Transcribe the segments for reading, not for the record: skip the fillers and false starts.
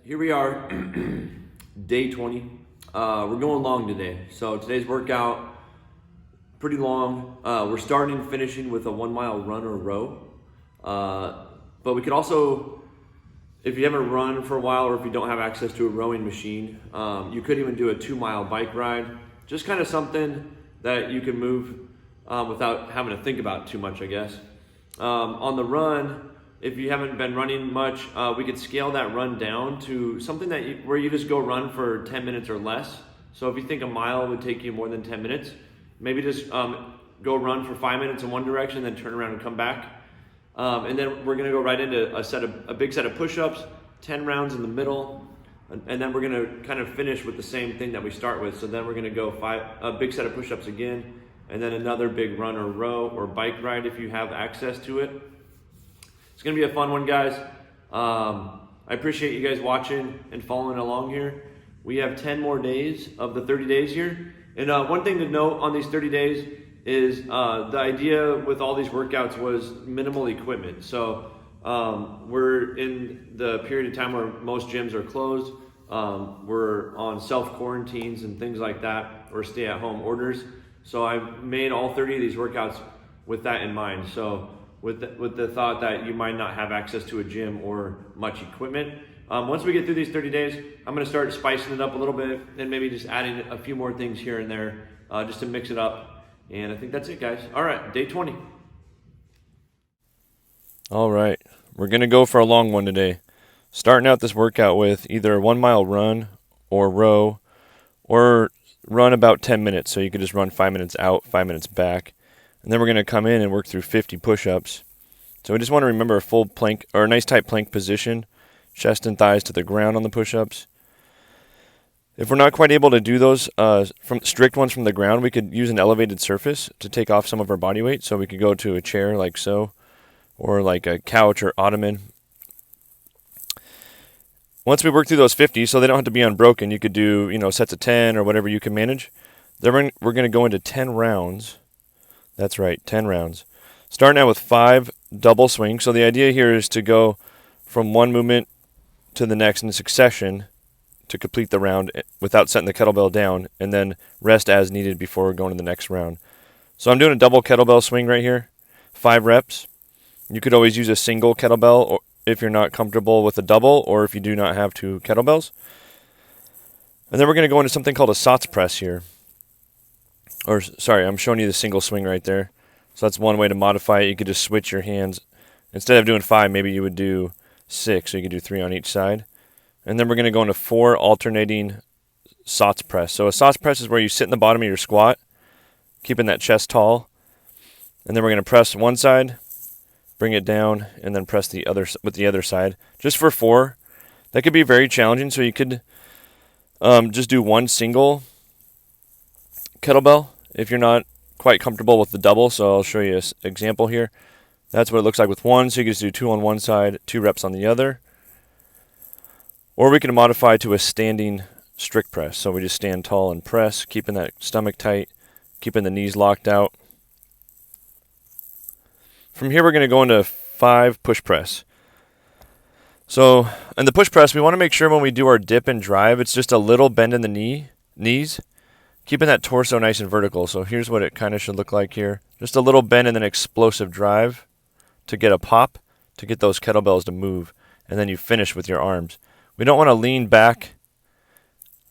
Here we are, day 20. We're going long today. So today's workout, pretty long. We're starting and finishing with a 1 mile run or row. But we could also, if you haven't run for a while or if you don't have access to a rowing machine, you could even do a 2 mile bike ride. Just kind of something that you can move without having to think about too much, I guess. On the run, if you haven't been running much, we could scale that run down to something where you just go run for 10 minutes or less. So if you think a mile would take you more than 10 minutes, maybe just go run for 5 minutes in one direction, then turn around and come back. And then we're gonna go right into a big set of push-ups, 10 rounds in the middle, and then we're gonna kind of finish with the same thing that we start with. So then we're gonna go a big set of push-ups again, and then another big run or row or bike ride if you have access to it. It's gonna be a fun one, guys. I appreciate you guys watching and following along here. We have 10 more days of the 30 days here. And one thing to note on these 30 days is the idea with all these workouts was minimal equipment. So we're in the period of time where most gyms are closed. We're on self-quarantines and things like that, or stay-at-home orders. So I've made all 30 of these workouts with that in mind. So with the thought that you might not have access to a gym or much equipment. Once we get through these 30 days, I'm gonna start spicing it up a little bit and maybe just adding a few more things here and there just to mix it up. And I think that's it, guys. All right, day 20. All right, we're gonna go for a long one today. Starting out this workout with either a 1 mile run or row, or run about 10 minutes. So you could just run 5 minutes out, 5 minutes back. And then we're going to come in and work through 50 push-ups. So we just want to remember a full plank, or a nice tight plank position, chest and thighs to the ground on the push-ups. If we're not quite able to do those from strict ones from the ground, we could use an elevated surface to take off some of our body weight. So we could go to a chair like so, or like a couch or ottoman. Once we work through those 50, so they don't have to be unbroken, you could do sets of 10 or whatever you can manage. Then we're going to go into 10 rounds. That's right, 10 rounds. Starting out with 5 double swings. So the idea here is to go from one movement to the next in succession to complete the round without setting the kettlebell down, and then rest as needed before going to the next round. So I'm doing a double kettlebell swing right here, 5 reps. You could always use a single kettlebell if you're not comfortable with a double, or if you do not have 2 kettlebells. And then we're going to go into something called a SOTS press here. Or sorry, I'm showing you the single swing right there. So that's one way to modify it. You could just switch your hands. Instead of doing 5, maybe you would do 6. So you could do 3 on each side. And then we're going to go into 4 alternating SOTS press. So a SOTS press is where you sit in the bottom of your squat, keeping that chest tall. And then we're going to press one side, bring it down, and then press the other with the other side. Just for 4. That could be very challenging. So you could just do one single kettlebell if you're not quite comfortable with the double. So I'll show you an example here. That's what it looks like with one. So you can just do 2 on one side, 2 reps on the other. Or we can modify to a standing strict press. So we just stand tall and press, keeping that stomach tight, keeping the knees locked out. From here we're going to go into 5 push press. So in the push press, we want to make sure when we do our dip and drive, it's just a little bend in the knees. Keeping that torso nice and vertical. So here's what it kind of should look like here. Just a little bend and then explosive drive to get a pop, to get those kettlebells to move. And then you finish with your arms. We don't want to lean back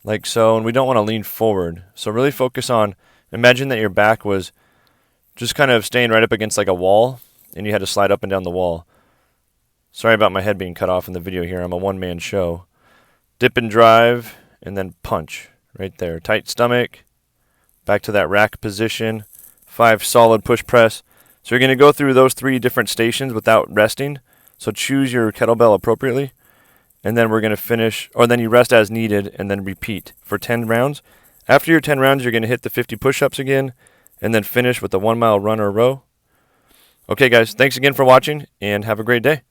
like so, and we don't want to lean forward. So really focus on, imagine that your back was just kind of staying right up against like a wall, and you had to slide up and down the wall. Sorry about my head being cut off in the video here. I'm a one-man show. Dip and drive, and then punch. Right there, tight stomach, back to that rack position, 5 solid push press. So you're going to go through those 3 different stations without resting. So choose your kettlebell appropriately. And then we're going to finish, or then you rest as needed and then repeat for 10 rounds. After your 10 rounds, you're going to hit the 50 push-ups again and then finish with a 1 mile run or row. Okay, guys, thanks again for watching and have a great day.